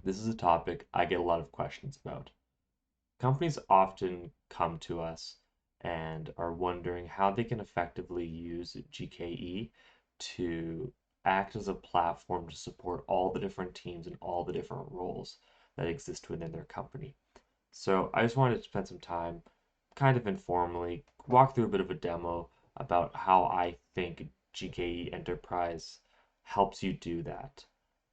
This is a topic I get a lot of questions about. Companies often come to us and are wondering how they can effectively use GKE to act as a platform to support all the different teams and all the different roles that exist within their company. So I just wanted to spend some time, kind of informally, walk through a bit of a demo about how I think GKE Enterprise helps you do that.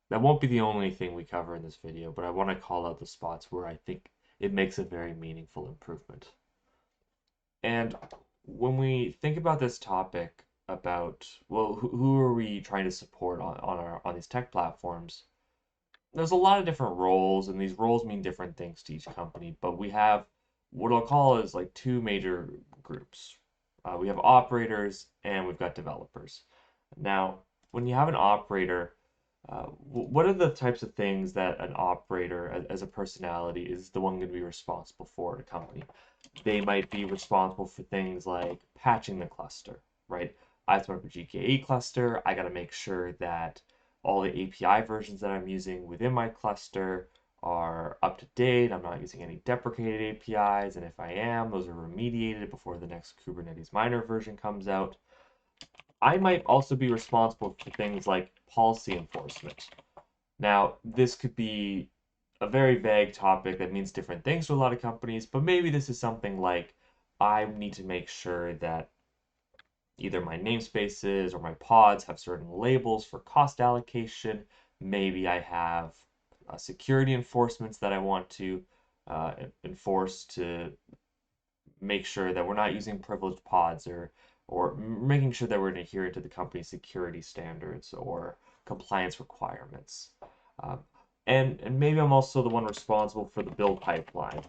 That won't be the only thing we cover in this video, but I want to call out the spots where I think it makes a very meaningful improvement. And when we think about this topic about, well, who are we trying to support on these tech platforms? There's a lot of different roles, and these roles mean different things to each company, but we have what I'll call is like two major groups. We have operators and we've got developers. Now, when you have an operator, what are the types of things that an operator, as a personality, is the one going to be responsible for at a company? They might be responsible for things like patching the cluster, right? I start up a GKE cluster. I got to make sure that all the API versions that I'm using within my cluster are up to date. I'm not using any deprecated APIs, and if I am, those are remediated before the next Kubernetes minor version comes out. I might also be responsible for things like policy enforcement. Now, this could be a very vague topic that means different things to a lot of companies, but maybe this is something like I need to make sure that either my namespaces or my pods have certain labels for cost allocation. Maybe I have security enforcements that I want to enforce to make sure that we're not using privileged pods or making sure that we're adhering to the company's security standards or compliance requirements. Um, and maybe I'm also the one responsible for the build pipeline.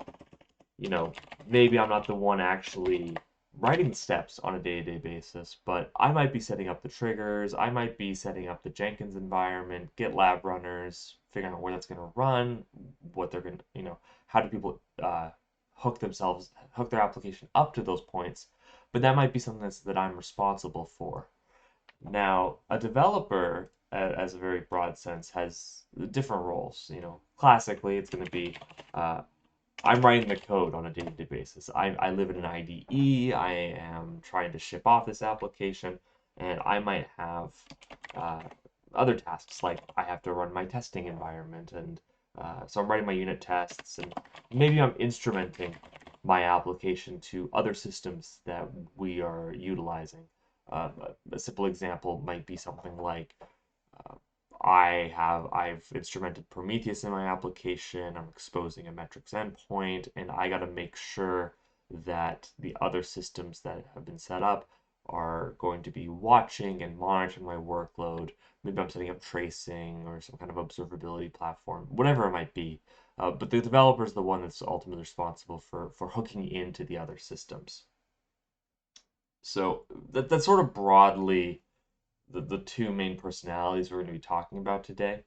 You know, maybe I'm not the one actually writing the steps on a day-to-day basis, but I might be setting up the triggers, I might be setting up the Jenkins environment, GitLab runners, figuring out where that's going to run, what they're going to, how do people hook their application up to those points. But that might be something that I'm responsible for. Now, a developer, as a very broad sense, has different roles. Classically, it's going to be I'm writing the code on a day-to-day basis. I live in an IDE. I am trying to ship off this application, and I might have uh, other tasks like I have to run my testing environment, and so I'm writing my unit tests, and maybe I'm instrumenting my application to other systems that we are utilizing. A simple example might be something like uh, I've instrumented Prometheus in my application. I'm exposing a metrics endpoint, and I got to make sure that the other systems that have been set up are going to be watching and monitoring my workload. Maybe I'm setting up tracing or some kind of observability platform, whatever it might be. But the developer is the one that's ultimately responsible for hooking into the other systems. So that's sort of broadly the two main personalities we're going to be talking about today.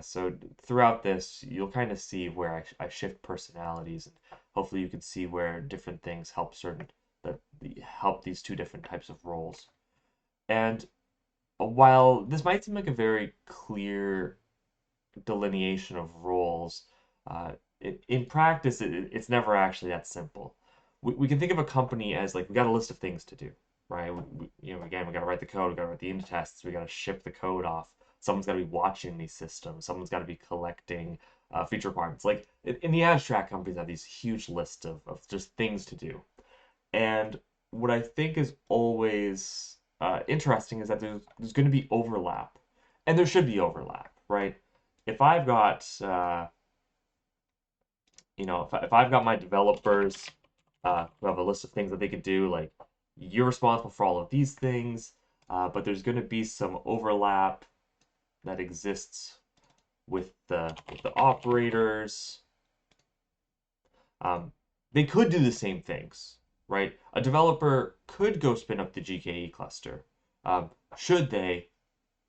So throughout this, you'll kind of see where I shift personalities, and hopefully you can see where different things help help these two different types of roles. And while this might seem like a very clear delineation of roles, uh, in practice, it's never actually that simple. We can think of a company as like we got a list of things to do, right? Again, we got to write the code, we got to write the unit tests, we got to ship the code off. Someone's got to be watching these systems. Someone's got to be collecting feature requirements. Like in the abstract, companies have these huge lists of just things to do. And what I think is always interesting is that there's going to be overlap, and there should be overlap, right? If I've got if I've got my developers who have a list of things that they could do, like you're responsible for all of these things, but there's going to be some overlap that exists with the operators. Um, they could do the same things, right? A developer could go spin up the GKE cluster. Should they?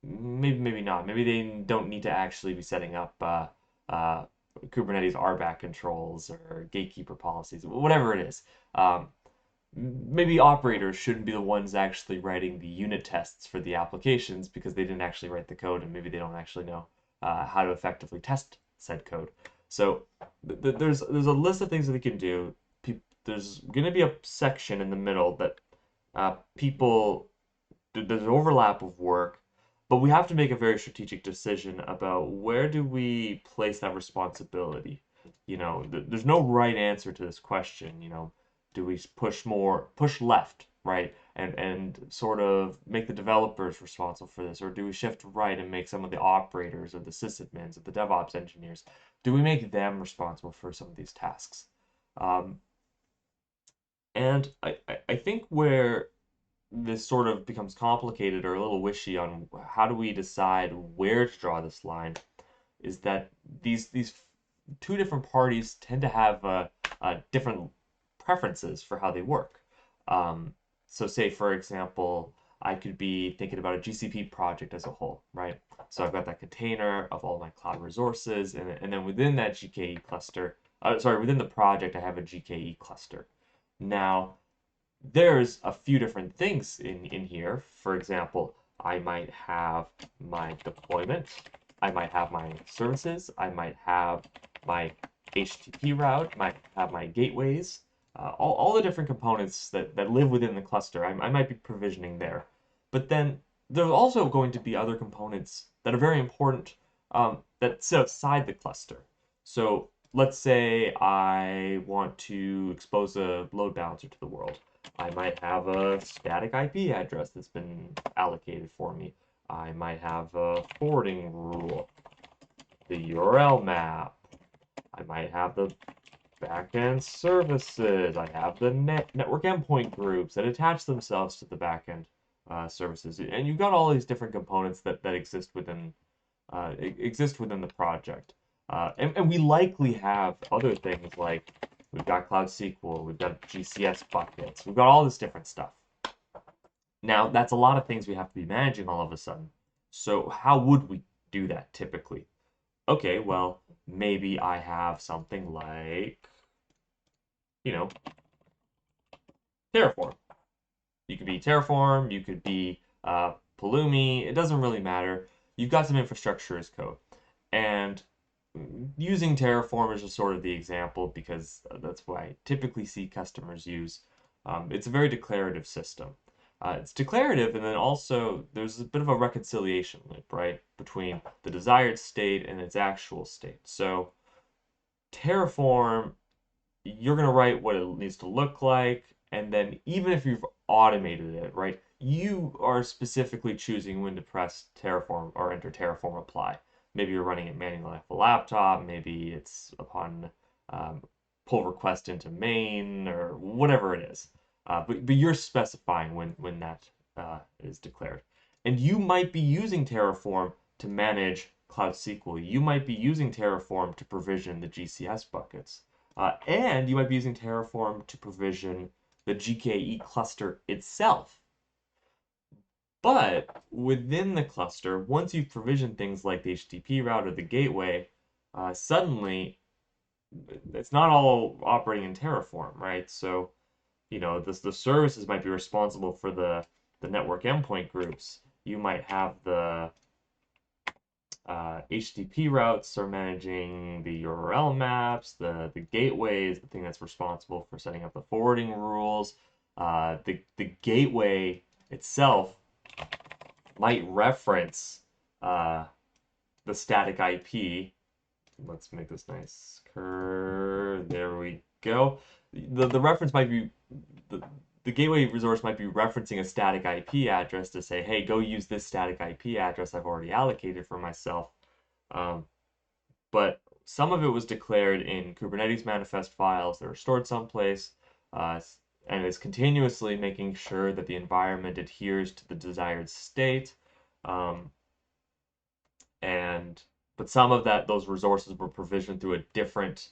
Maybe not. Maybe they don't need to actually be setting up uh, Kubernetes RBAC controls or gatekeeper policies, whatever it is. Maybe operators shouldn't be the ones actually writing the unit tests for the applications because they didn't actually write the code and maybe they don't actually know how to effectively test said code. So there's a list of things that we can do. There's going to be a section in the middle that people there's overlap of work, but we have to make a very strategic decision about where do we place that responsibility. There's no right answer to this question. Do we push left, right, and sort of make the developers responsible for this, or do we shift right and make some of the operators or the sysadmins or the DevOps engineers, do we make them responsible for some of these tasks? Um, and I think where this sort of becomes complicated or a little wishy on how do we decide where to draw this line is that these two different parties tend to have different preferences for how they work. So say, for example, I could be thinking about a GCP project as a whole, right? So I've got that container of all my cloud resources, and then within that GKE cluster, within the project, I have a GKE cluster. Now, there's a few different things in here. For example, I might have my deployment, I might have my services, I might have my HTTP route, might have my gateways, all the different components that live within the cluster. I might be provisioning there. But then there's also going to be other components that are very important that sit outside the cluster. So let's say I want to expose a load balancer to the world. I might have a static IP address that's been allocated for me. I might have a forwarding rule, the URL map. I might have the backend services. I have the network endpoint groups that attach themselves to the backend services. And you've got all these different components that exist within the project. And we likely have other things like we've got Cloud SQL, we've got GCS buckets, we've got all this different stuff. Now, that's a lot of things we have to be managing all of a sudden. So how would we do that typically? Okay, well, maybe I have something like, Terraform. You could be Terraform, you could be Pulumi, it doesn't really matter. You've got some infrastructure as code. And using Terraform is just sort of the example because that's what I typically see customers use. It's a very declarative system. It's declarative, and then also there's a bit of a reconciliation loop, right, between the desired state and its actual state. So Terraform, you're going to write what it needs to look like, and then even if you've automated it, right, you are specifically choosing when to press Terraform or enter Terraform apply. Maybe you're running it manually off a laptop, maybe it's upon pull request into main or whatever it is. But you're specifying when that is declared. And you might be using Terraform to manage Cloud SQL. You might be using Terraform to provision the GCS buckets. And you might be using Terraform to provision the GKE cluster itself. But within the cluster, once you've provisioned things like the HTTP route or the gateway, suddenly it's not all operating in Terraform, right? So, the services might be responsible for the network endpoint groups. You might have the HTTP routes are managing the URL maps, the gateway is the thing that's responsible for setting up the forwarding rules. The gateway itself might reference the static IP. Let's make this nice curve. There we go. The reference might be the gateway resource might be referencing a static IP address to say, hey, go use this static IP address I've already allocated for myself. But some of it was declared in Kubernetes manifest files that are stored someplace, and is continuously making sure that the environment adheres to the desired state. But some of those resources were provisioned through a different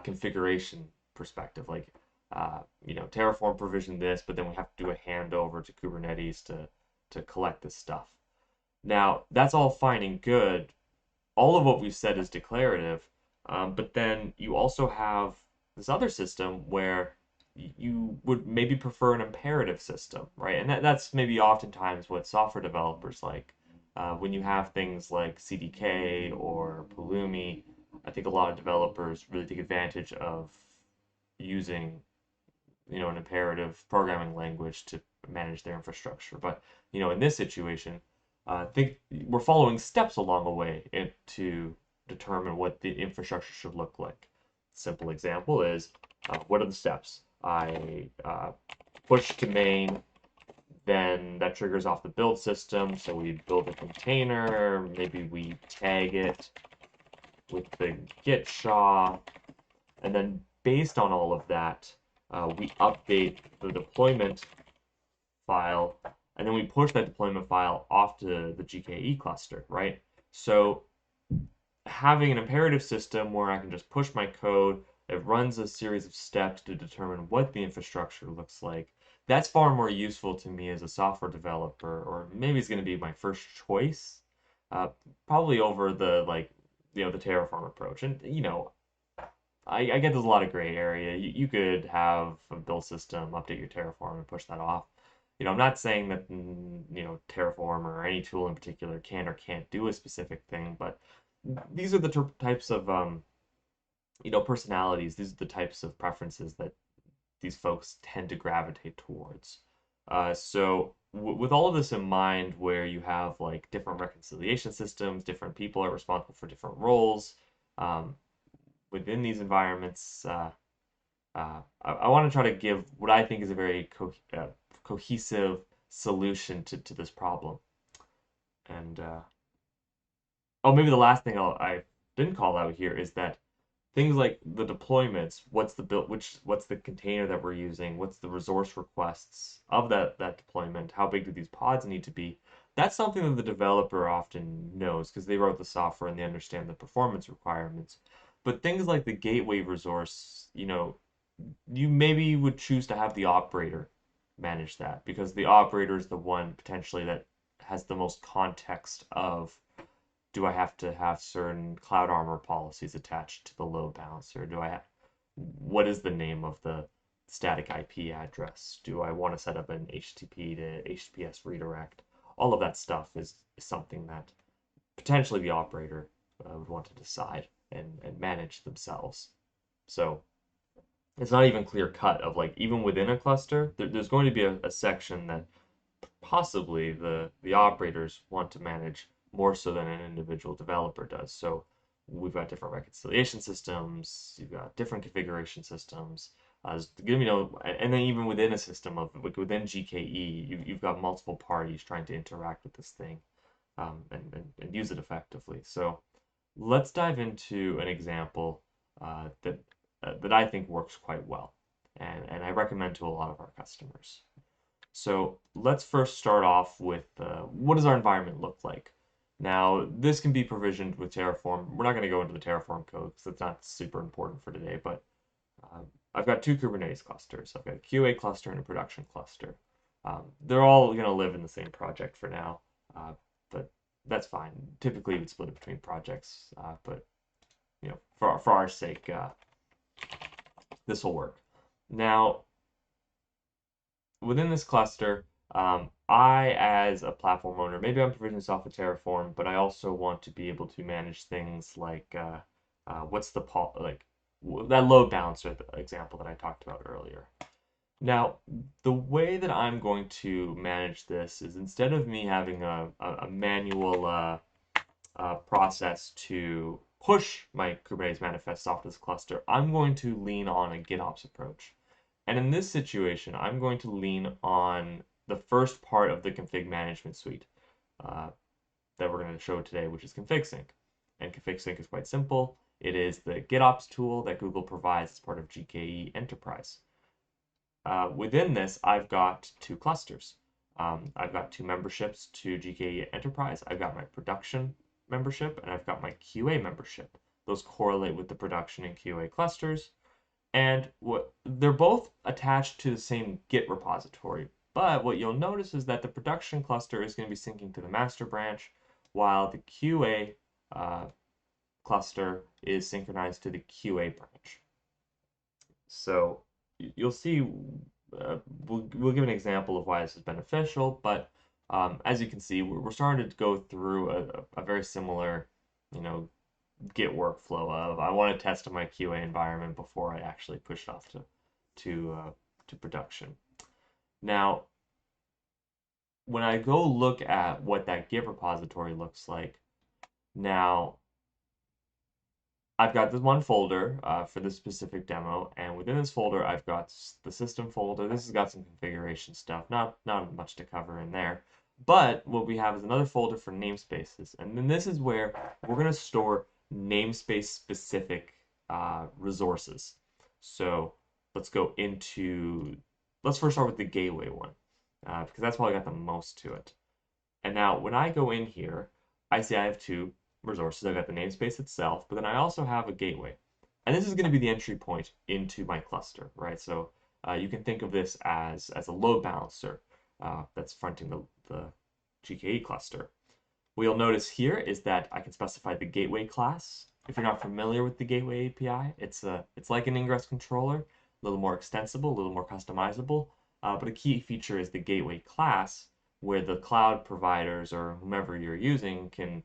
configuration perspective. Like, Terraform provisioned this, but then we have to do a handover to Kubernetes to collect this stuff. Now, that's all fine and good. All of what we've said is declarative, but then you also have this other system where you would maybe prefer an imperative system, right? And that's maybe oftentimes what software developers like. When you have things like CDK or Pulumi, I think a lot of developers really take advantage of using, an imperative programming language to manage their infrastructure. But, in this situation, I think we're following steps along the way to determine what the infrastructure should look like. Simple example is, what are the steps? I push to main, then that triggers off the build system. So we build a container, maybe we tag it with the git sha, and then based on all of that, we update the deployment file, and then we push that deployment file off to the GKE cluster, right? So having an imperative system where I can just push my code, it runs a series of steps to determine what the infrastructure looks like. That's far more useful to me as a software developer, or maybe it's going to be my first choice, uh, probably over the the Terraform approach. And I get there's a lot of gray area. You could have a build system, update your Terraform, and push that off. I'm not saying that Terraform or any tool in particular can or can't do a specific thing, but these are the types of personalities. These are the types of preferences that these folks tend to gravitate towards. So with all of this in mind, where you have like different reconciliation systems, different people are responsible for different roles. Um, Within these environments, I want to try to give what I think is a very cohesive solution to this problem. And oh, maybe the last thing I didn't call out here is that things like the deployments, what's the build, what's the container that we're using, what's the resource requests of that deployment, how big do these pods need to be? That's something that the developer often knows because they wrote the software and they understand the performance requirements. But things like the gateway resource, you maybe would choose to have the operator manage that because the operator is the one potentially that has the most context of, do I have to have certain Cloud Armor policies attached to the load balancer? What is the name of the static IP address? Do I want to set up an HTTP to HTTPS redirect? All of that stuff is something that potentially the operator would want to decide and manage themselves. So it's not even clear cut of like, even within a cluster, there's going to be a section that possibly the operators want to manage more so than an individual developer does. So we've got different reconciliation systems, you've got different configuration systems. And then even within a system of like within GKE, you've got multiple parties trying to interact with this thing, and use it effectively. So let's dive into an example that I think works quite well, and I recommend to a lot of our customers. So let's first start off with what does our environment look like? Now, this can be provisioned with Terraform. We're not going to go into the Terraform code because it's not super important for today, but uh, I've got two Kubernetes clusters. I've got a QA cluster and a production cluster. They're all going to live in the same project for now, but that's fine. Typically, we would split it between projects, but for our sake, this will work. Now, within this cluster, I, as a platform owner, maybe I'm provisioning this off of Terraform, but I also want to be able to manage things like what's the that load balancer example that I talked about earlier. Now, the way that I'm going to manage this is, instead of me having a manual process to push my Kubernetes manifests off this cluster, I'm going to lean on a GitOps approach. And in this situation, I'm going to lean on the first part of the config management suite uh, that we're going to show today, which is config sync. And config sync is quite simple. It is the GitOps tool that Google provides as part of GKE Enterprise. Within this, I've got two clusters. I've got two memberships to GKE Enterprise. I've got my production membership and I've got my QA membership. Those correlate with the production and QA clusters. And they're both attached to the same Git repository. But what you'll notice is that the production cluster is going to be syncing to the master branch, while the QA cluster is synchronized to the QA branch. So you'll see, we'll give an example of why this is beneficial, but as you can see, we're starting to go through a very similar, Git workflow of I want to test in my QA environment before I actually push it off to production. Now, when I go look at what that Git repository looks like, now I've got this one folder for this specific demo, and within this folder, I've got the system folder. This has got some configuration stuff, not much to cover in there. But what we have is another folder for namespaces, and then this is where we're going to store namespace specific resources. So let's go into, let's first start with the gateway one, because that's probably got the most to it. And now when I go in here, I see I have two resources. I've got the namespace itself, but then I also have a gateway. And this is going to be the entry point into my cluster, right? So you can think of this as a load balancer that's fronting the GKE cluster. What you'll notice here is that I can specify the gateway class. If you're not familiar with the gateway API, it's like an ingress controller, a little more extensible, a little more customizable. But a key feature is the gateway class, where the cloud providers or whomever you're using can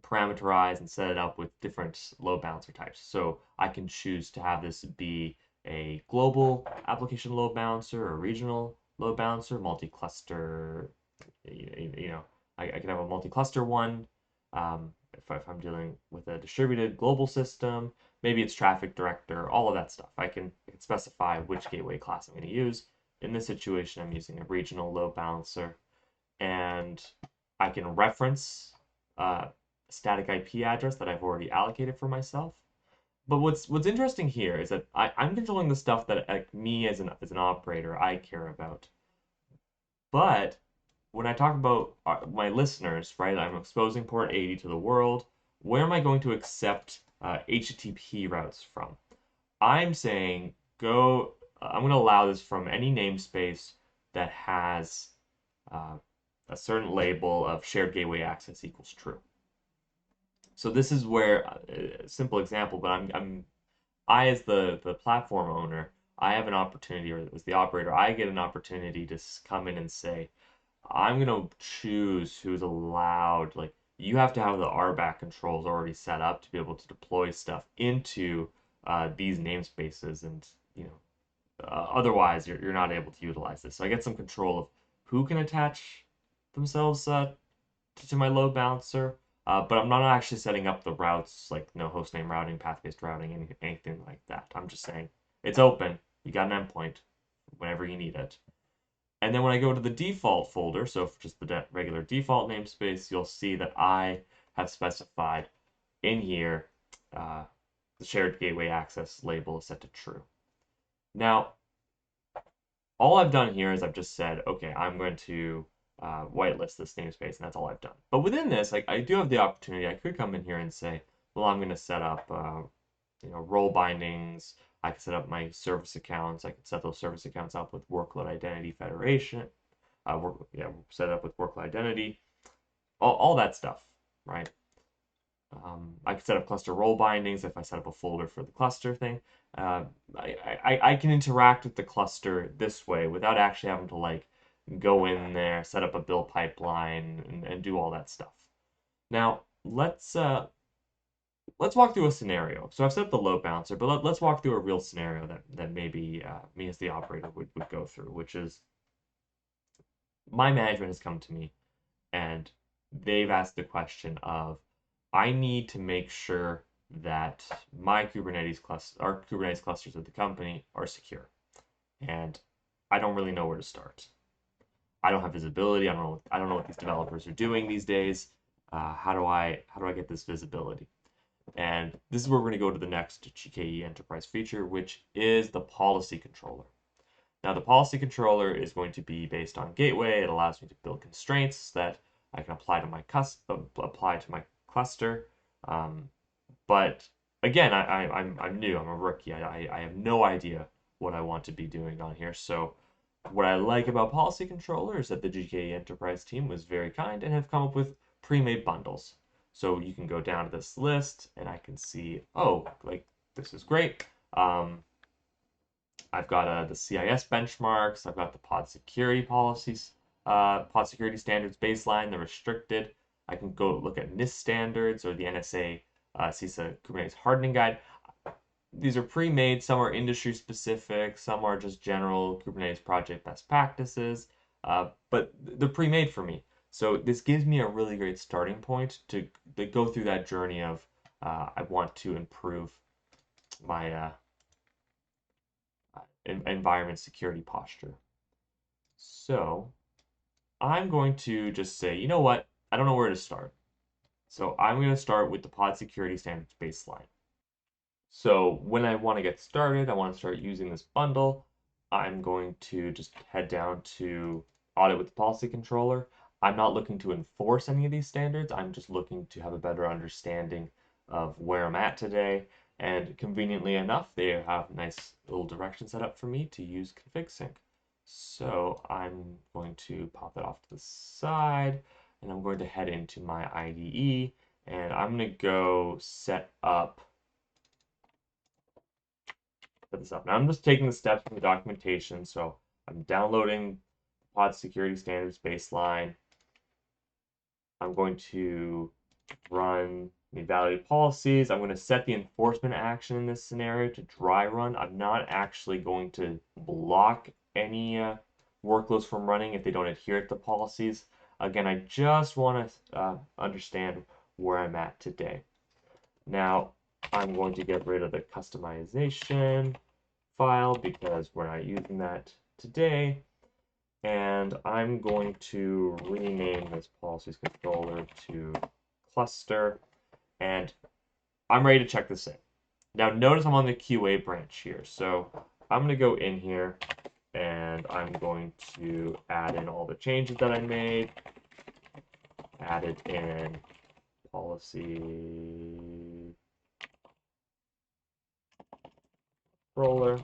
parameterize and set it up with different load balancer types. So I can choose to have this be a global application load balancer, or regional load balancer, multi-cluster. I can have a multi-cluster one. If I'm dealing with a distributed global system, maybe it's traffic director, all of that stuff. I can specify which gateway class I'm going to use. In this situation, I'm using a regional load balancer, and I can reference a static IP address that I've already allocated for myself. But what's interesting here is that I'm controlling the stuff that me as an operator I care about. But when I talk about my listeners, right, I'm exposing port 80 to the world. Where am I going to accept HTTP routes from? I'm saying I'm going to allow this from any namespace that has a certain label of shared gateway access equals true. So this is where simple example, but I as the platform owner, I have an opportunity, or as the operator, I get an opportunity to come in and say, I'm gonna choose who's allowed. Like, you have to have the RBAC controls already set up to be able to deploy stuff into these namespaces, and otherwise you're not able to utilize this. So I get some control of who can attach themselves to my load balancer, but I'm not actually setting up the routes, like no hostname routing, path-based routing, anything like that. I'm just saying it's open. You got an endpoint whenever you need it. And then when I go to the default folder, so for just the regular default namespace, you'll see that I have specified in here the shared gateway access label is set to true. Now, all I've done here is I've just said, okay, I'm going to whitelist this namespace, and that's all I've done. But within this, I do have the opportunity. I could come in here and say, well, I'm going to set up, role bindings. I can set up my service accounts. I can set those service accounts up with workload identity federation. Set it up with workload identity. All that stuff, right? I can set up cluster role bindings if I set up a folder for the cluster thing. I can interact with the cluster this way without actually having to like go in there, set up a build pipeline, and do all that stuff. Now let's walk through a scenario. So I've set up the load balancer, but let's walk through a real scenario that maybe me as the operator would go through, which is my management has come to me and they've asked the question of, I need to make sure that my Kubernetes cluster, our Kubernetes clusters of the company are secure. And I don't really know where to start. I don't have visibility. I don't know what these developers are doing these days. How do I get this visibility? And this is where we're going to go to the next GKE Enterprise feature, which is the policy controller. Now, the policy controller is going to be based on gateway. It allows me to build constraints that I can apply to my cluster. But again, I'm new. I'm a rookie. I have no idea what I want to be doing on here. So what I like about policy controller is that the GKE Enterprise team was very kind and have come up with pre-made bundles. So you can go down to this list and I can see, oh, like this is great. I've got the CIS benchmarks. I've got the pod security policies, pod security standards baseline, the restricted. I can go look at NIST standards or the NSA CISA Kubernetes hardening guide. These are pre-made, some are industry specific, some are just general Kubernetes project best practices, but they're pre-made for me. So this gives me a really great starting point to go through that journey of I want to improve my environment security posture. So I'm going to just say, you know what? I don't know where to start. So I'm going to start with the pod security standards baseline. So when I want to get started, I want to start using this bundle. I'm going to just head down to audit with the policy controller. I'm not looking to enforce any of these standards. I'm just looking to have a better understanding of where I'm at today. And conveniently enough, they have nice little directions set up for me to use config sync. So I'm going to pop that off to the side, and I'm going to head into my IDE, and I'm going to go set this up. Now I'm just taking the steps from the documentation. So I'm downloading pod security standards baseline. I'm going to run the validated policies. I'm going to set the enforcement action in this scenario to dry run. I'm not actually going to block any workloads from running if they don't adhere to the policies. Again, I just want to understand where I'm at today. Now, I'm going to get rid of the customization file because we're not using that today. And I'm going to rename this policies controller to cluster. And I'm ready to check this in. Now notice I'm on the QA branch here. So I'm going to go in here and I'm going to add in all the changes that I made. Added in policy controller.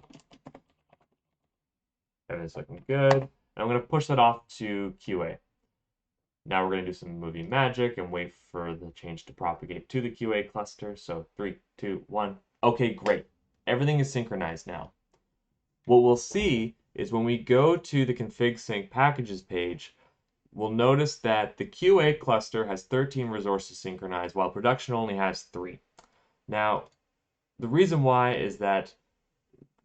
And it's looking good. And I'm going to push that off to QA. Now we're going to do some movie magic and wait for the change to propagate to the QA cluster. So 3, 2, 1. Okay, great. Everything is synchronized now. What we'll see is when we go to the config sync packages page, we'll notice that the QA cluster has 13 resources synchronized while production only has 3. Now, the reason why is that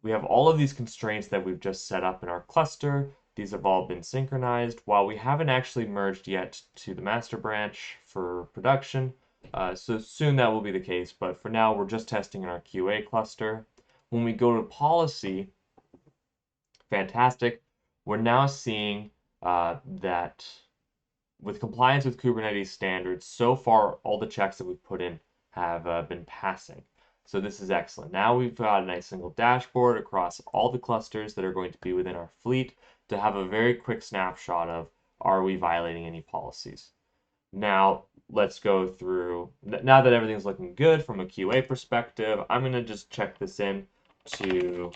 we have all of these constraints that we've just set up in our cluster. These have all been synchronized while we haven't actually merged yet to the master branch for production. So soon that will be the case, but for now we're just testing in our QA cluster. When we go to policy, fantastic. We're now seeing that with compliance with Kubernetes standards, so far all the checks that we've put in have been passing. So this is excellent. Now we've got a nice single dashboard across all the clusters that are going to be within our fleet to have a very quick snapshot of, are we violating any policies? Now let's go through, now that everything's looking good from a QA perspective, I'm going to just check this in to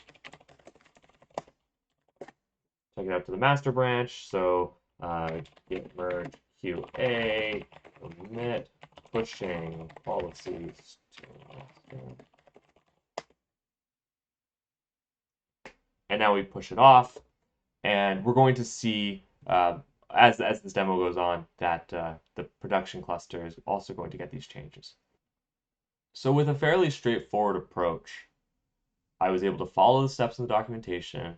check it out to the master branch. So git merge QA, commit, pushing policies to, and now we push it off, and we're going to see as this demo goes on that the production cluster is also going to get these changes. So with a fairly straightforward approach, I was able to follow the steps in the documentation,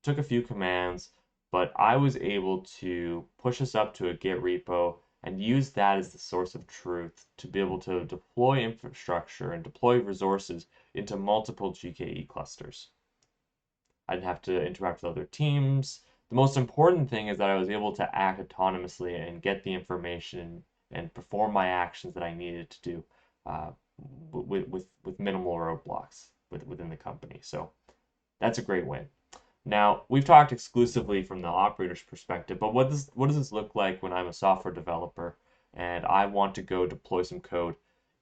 took a few commands, but I was able to push us up to a Git repo and use that as the source of truth to be able to deploy infrastructure and deploy resources into multiple GKE clusters. I didn't have to interact with other teams. The most important thing is that I was able to act autonomously and get the information and perform my actions that I needed to do with minimal roadblocks within the company. So that's a great win. Now, we've talked exclusively from the operator's perspective, but what does this look like when I'm a software developer and I want to go deploy some code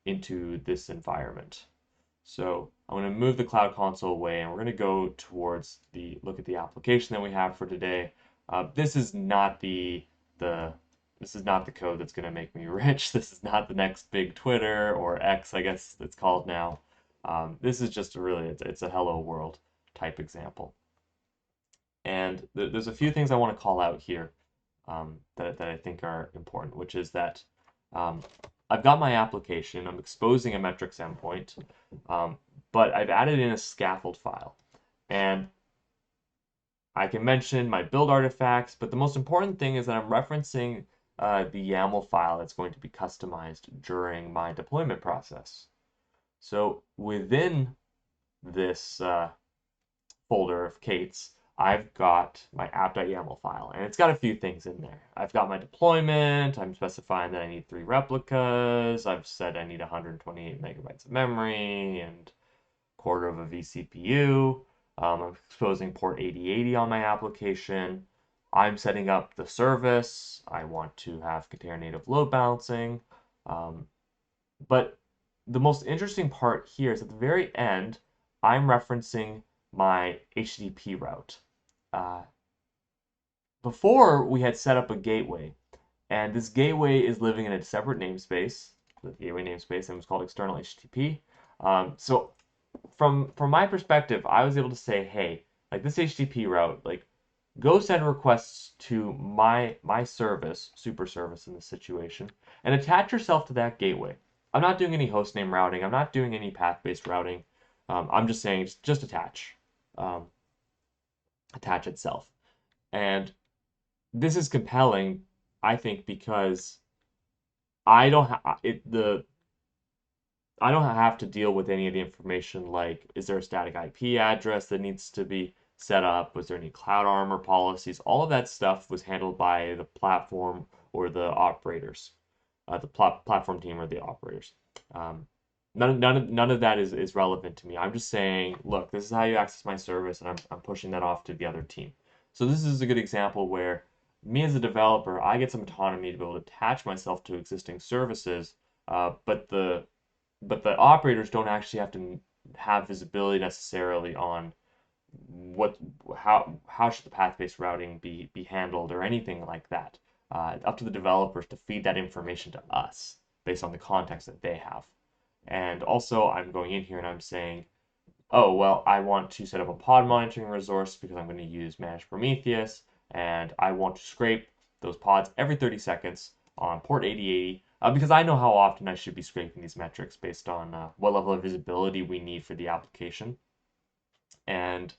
into this environment? So I'm going to move the Cloud Console away, and we're going to go towards look at the application that we have for today. This is not the code that's going to make me rich. This is not the next big Twitter or X, I guess it's called now. This is just it's a hello world type example. And there's a few things I want to call out here that I think are important, which is that Um, I've got my application, I'm exposing a metrics endpoint, um, but I've added in a scaffold file. And I can mention my build artifacts, but the most important thing is that I'm referencing the YAML file that's going to be customized during my deployment process. So within this folder of Kate's, I've got my app.yaml file, and it's got a few things in there. I've got my deployment, I'm specifying that I need 3 replicas, I've said I need 128 megabytes of memory, and quarter of a vCPU. I'm exposing port 8080 on my application. I'm setting up the service. I want to have container native load balancing. But the most interesting part here is at the very end, I'm referencing my HTTP route. Uh, Before, we had set up a gateway, and this gateway is living in a separate namespace, the gateway namespace, and it was called external HTTP. So from my perspective, I was able to say, hey, like this HTTP route, like go send requests to my service, super service in this situation, and attach yourself to that gateway. I'm not doing any hostname routing. I'm not doing any path-based routing. I'm just saying just attach, um, attach itself. And this is compelling, I think, because I don't ha it the I don't have to deal with any of the information like, is there a static IP address that needs to be set up? Was there any cloud armor policies? All of that stuff was handled by the platform or the operators, the platform team or the operators. Um, none of that is relevant to me. I'm just saying, look, this is how you access my service, and I'm pushing that off to the other team. So this is a good example where me as a developer, I get some autonomy to be able to attach myself to existing services, but the operators don't actually have to have visibility necessarily on what how should the path-based routing be handled or anything like that. Up to the developers to feed that information to us based on the context that they have. And also, I'm going in here and I'm saying, oh, well, I want to set up a pod monitoring resource because I'm going to use Managed Prometheus, and I want to scrape those pods every 30 seconds on port 8080 because I know how often I should be scraping these metrics based on what level of visibility we need for the application. And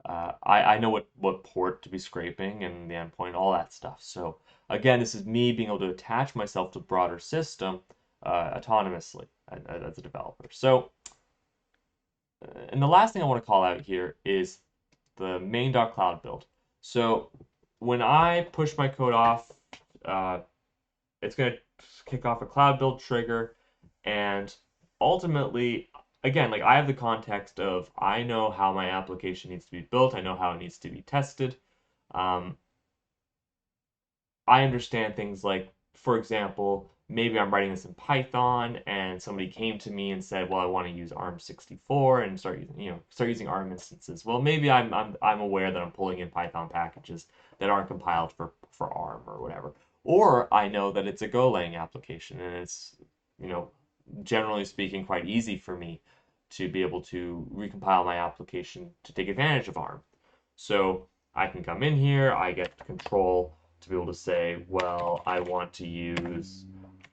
I know what port to be scraping and the endpoint, all that stuff. So again, this is me being able to attach myself to the broader system autonomously as a developer. So and the last thing I want to call out here is the main.cloud build. So when I push my code off, uh, it's going to kick off a cloud build trigger. And ultimately, again, like I have the context of I know how my application needs to be built. I know how it needs to be tested. Um, I understand things like, for example, maybe I'm writing this in Python and somebody came to me and said, well, I want to use ARM64 and start using ARM instances. Well, maybe I'm aware that I'm pulling in Python packages that aren't compiled for ARM or whatever. Or I know that it's a Golang application and it's, you know, generally speaking, quite easy for me to be able to recompile my application to take advantage of ARM. So I can come in here, I get control to be able to say, well, I want to use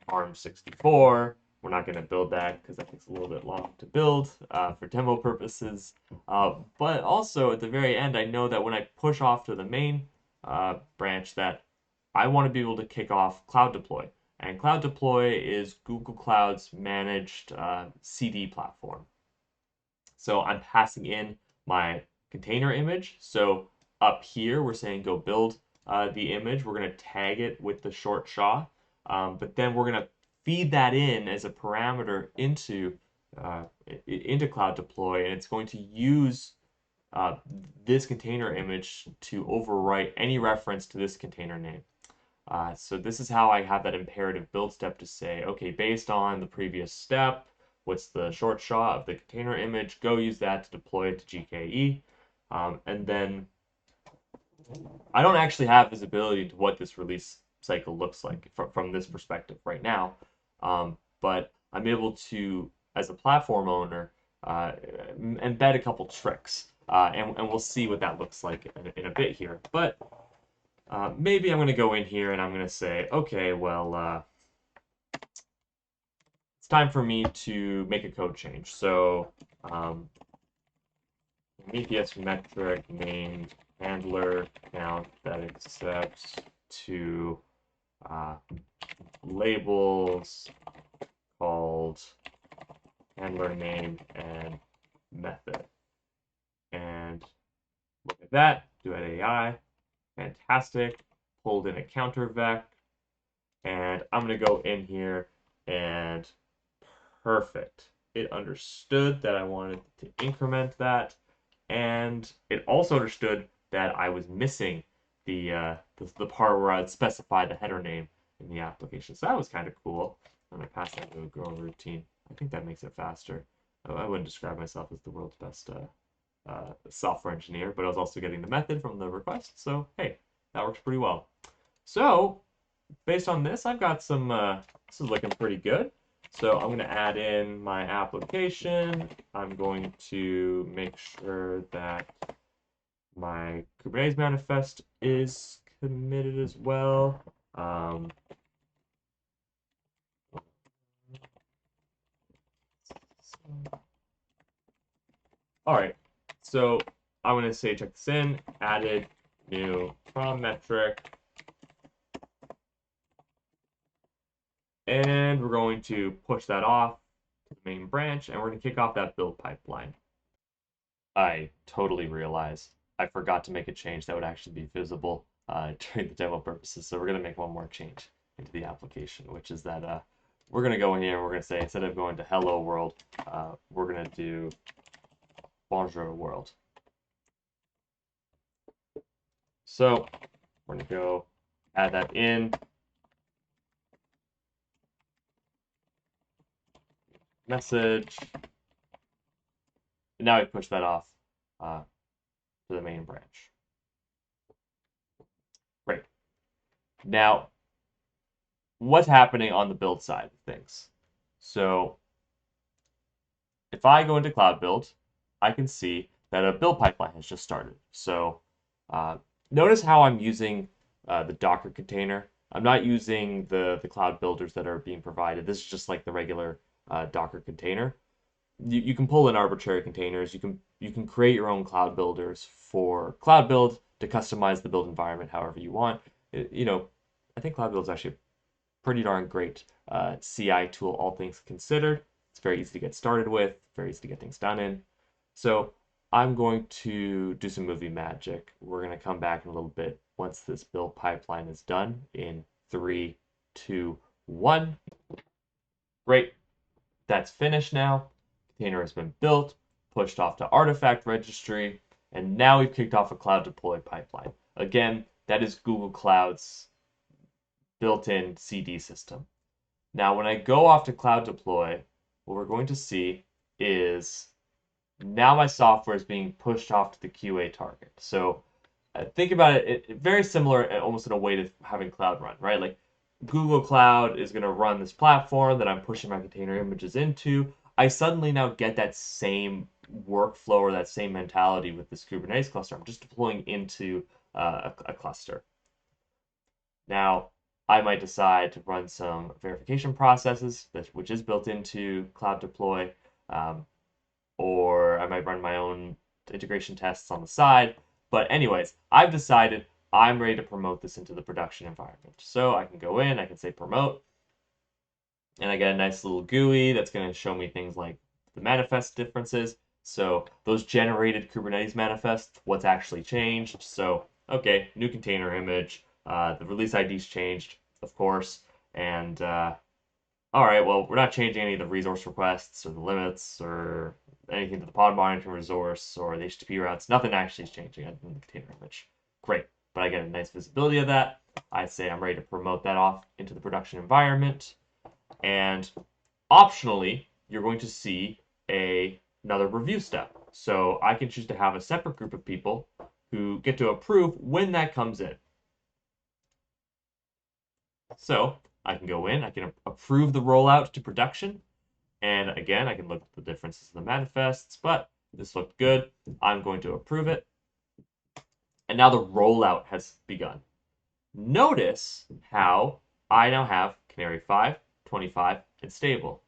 ARM64. We're not going to build that because that takes a little bit long to build for demo purposes. But also at the very end, I know that when I push off to the main branch that I want to be able to kick off Cloud Deploy. And Cloud Deploy is Google Cloud's managed CD platform. So I'm passing in my container image. So up here, we're saying go build the image. We're going to tag it with the short SHA, but then we're going to feed that in as a parameter into Cloud Deploy, and it's going to use this container image to overwrite any reference to this container name. So this is how I have that imperative build step to say, okay, based on the previous step, what's the short SHA of the container image, go use that to deploy it to GKE. And then I don't actually have visibility into what this release cycle looks like from this perspective right now. But I'm able to, as a platform owner, embed a couple tricks. And we'll see what that looks like in a bit here. But maybe I'm going to go in here and I'm going to say, okay, well, it's time for me to make a code change. So Prometheus metric named handler count that accepts to labels called handler name and method. And look at that, do it AI, fantastic. Pulled in a counter vec, and I'm gonna go in here and perfect. It understood that I wanted to increment that, and it also understood that I was missing the part where I'd specify the header name in the application. So that was kind of cool. I'm gonna pass that to a grow routine. I think that makes it faster. I wouldn't describe myself as the world's best software engineer, but I was also getting the method from the request. So hey, that works pretty well. So based on this, I've got some. This is looking pretty good. So I'm going to add in my application. I'm going to make sure that my Kubernetes manifest is committed as well. All right, so I'm going to say check this in, added new prom metric, and we're going to push that off to the main branch, and we're going to kick off that build pipeline. I totally realized I forgot to make a change that would actually be visible during the demo purposes. So we're going to make one more change into the application, which is that we're going to go in here and we're going to say, instead of going to hello world, we're going to do bonjour world. So we're going to go add that in. Message. And now we push that off to the main branch. Great. Now, what's happening on the build side of things? So if I go into Cloud Build, I can see that a build pipeline has just started. So notice how I'm using the Docker container. I'm not using the cloud builders that are being provided. This is just like the regular Docker container. You can pull in arbitrary containers. You can create your own cloud builders for Cloud Build to customize the build environment however you want. I think Cloud Build is actually a pretty darn great CI tool, all things considered. It's very easy to get started with, very easy to get things done in. So I'm going to do some movie magic. We're going to come back in a little bit once this build pipeline is done in 3, 2, 1. Great. That's finished now. Container has been built, pushed off to artifact registry, and now we've kicked off a cloud deploy pipeline. Again, that is Google Cloud's built-in CD system. Now, when I go off to cloud deploy, what we're going to see is now my software is being pushed off to the QA target. So think about it very similar, almost in a way to having Cloud Run, right? Like Google Cloud is going to run this platform that I'm pushing my container images into. I suddenly now get that same workflow or that same mentality with this Kubernetes cluster. I'm just deploying into a cluster. Now, I might decide to run some verification processes, which is built into Cloud Deploy, or I might run my own integration tests on the side. But anyways, I've decided I'm ready to promote this into the production environment. So I can go in, I can say promote, and I get a nice little GUI that's going to show me things like the manifest differences. So those generated Kubernetes manifests, what's actually changed. So, okay, new container image, the release ID's changed, of course, and all right, well, we're not changing any of the resource requests or the limits or anything to the pod monitoring resource or the HTTP routes. Nothing actually is changing in the container image. Great, but I get a nice visibility of that. I say I'm ready to promote that off into the production environment. And optionally, you're going to see another review step. So I can choose to have a separate group of people who get to approve when that comes in. So I can go in, I can approve the rollout to production. And again, I can look at the differences in the manifests, but this looked good. I'm going to approve it. And now the rollout has begun. Notice how I now have Canary 5, 25, and stable.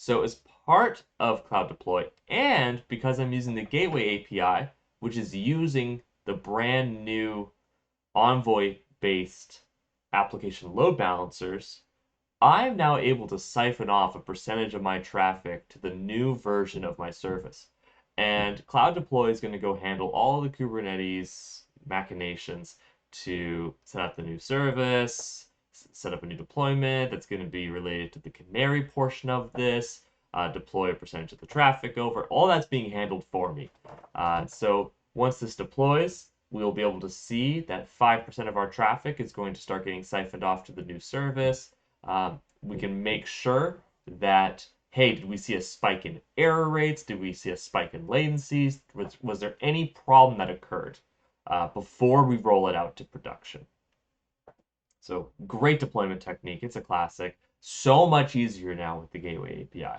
So as part of Cloud Deploy, and because I'm using the Gateway API, which is using the brand new Envoy-based application load balancers, I'm now able to siphon off a percentage of my traffic to the new version of my service. And Cloud Deploy is going to go handle all the Kubernetes machinations to set up the new service, set up a new deployment that's going to be related to the canary portion of this, deploy a percentage of the traffic over. All that's being handled for me. So once this deploys, we will be able to see that 5% of our traffic is going to start getting siphoned off to the new service. We can make sure that, hey, did we see a spike in error rates? Did we see a spike in latencies? Was there any problem that occurred before we roll it out to production? So great deployment technique. It's a classic. So much easier now with the Gateway API.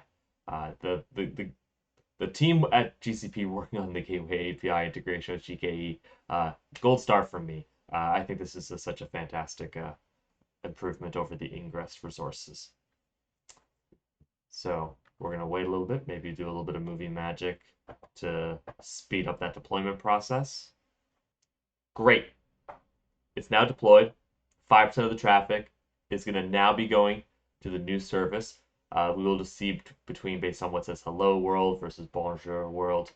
The team at GCP working on the Gateway API integration with GKE, gold star from me. I think this is such a fantastic improvement over the ingress resources. So we're going to wait a little bit, maybe do a little bit of movie magic to speed up that deployment process. Great. It's now deployed. 5% of the traffic is going to now be going to the new service. We will just see between based on what says hello world versus bonjour world.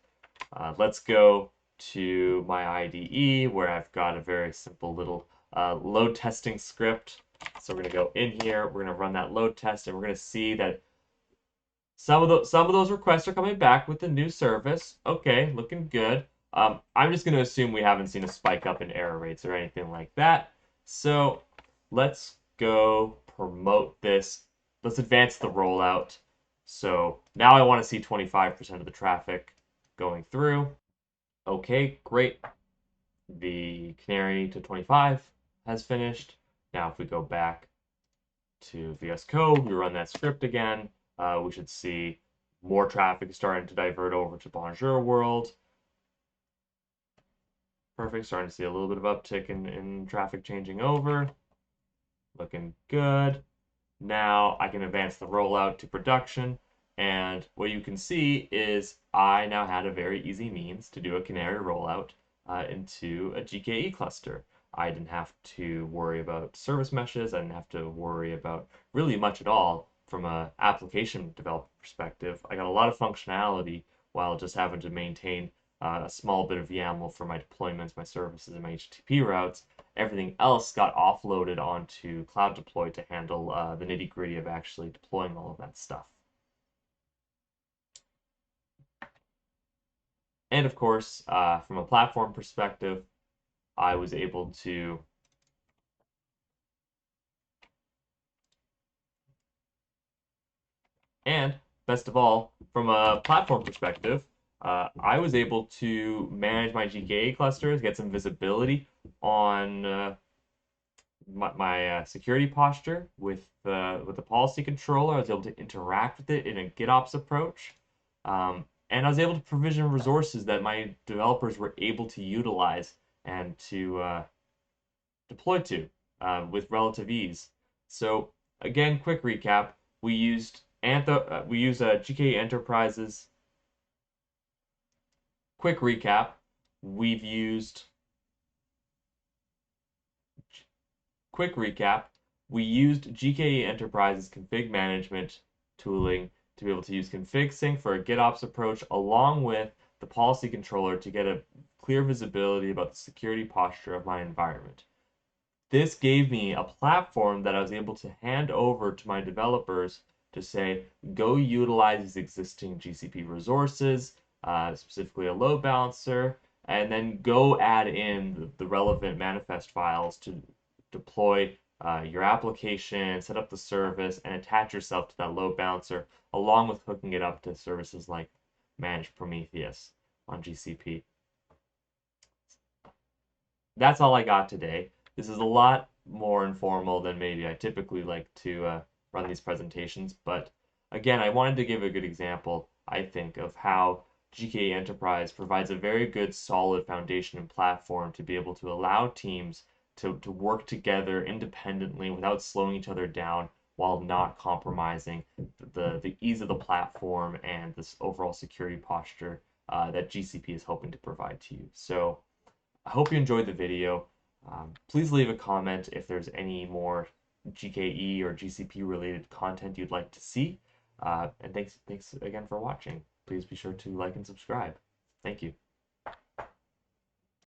Let's go to my IDE where I've got a very simple little load testing script. So we're going to go in here, we're going to run that load test, and we're going to see that some of those requests are coming back with the new service. Okay, looking good. I'm just going to assume we haven't seen a spike up in error rates or anything like that. So let's go promote this. Let's advance the rollout. So now I want to see 25% of the traffic going through. Okay, great. The canary to 25 has finished. Now if we go back to VS Code, we run that script again, we should see more traffic starting to divert over to Bonjour world. Perfect, starting to see a little bit of uptick in traffic changing over. Looking good. Now I can advance the rollout to production, and what you can see is I now had a very easy means to do a canary rollout into a GKE cluster. I didn't have to worry about service meshes. I didn't have to worry about really much at all from an application developer perspective. I got a lot of functionality while just having to maintain a small bit of YAML for my deployments, my services, and my HTTP routes. Everything else got offloaded onto Cloud Deploy to handle the nitty-gritty of actually deploying all of that stuff. And of course, from a platform perspective, I was able to and best of all, from a platform perspective, I was able to manage my GKE clusters, get some visibility on my security posture with the policy controller. I was able to interact with it in a GitOps approach. And I was able to provision resources that my developers were able to utilize and to deploy to with relative ease. So again, quick recap: we used GKE Enterprises. Quick recap: we've used quick recap. We used GKE Enterprise's config management tooling to be able to use config sync for a GitOps approach along with the policy controller to get a clear visibility about the security posture of my environment. This gave me a platform that I was able to hand over to my developers to say, go utilize these existing GCP resources, specifically a load balancer, and then go add in the relevant manifest files to deploy your application, set up the service, and attach yourself to that load balancer, along with hooking it up to services like Managed Prometheus on GCP. That's all I got today. This is a lot more informal than maybe I typically like to run these presentations, but again, I wanted to give a good example, I think, of how GKE Enterprise provides a very good, solid foundation and platform to be able to allow teams to work together independently without slowing each other down while not compromising the ease of the platform and this overall security posture that GCP is hoping to provide to you. So I hope you enjoyed the video. Please leave a comment if there's any more GKE or GCP related content you'd like to see. And thanks again for watching. Please be sure to like and subscribe. Thank you.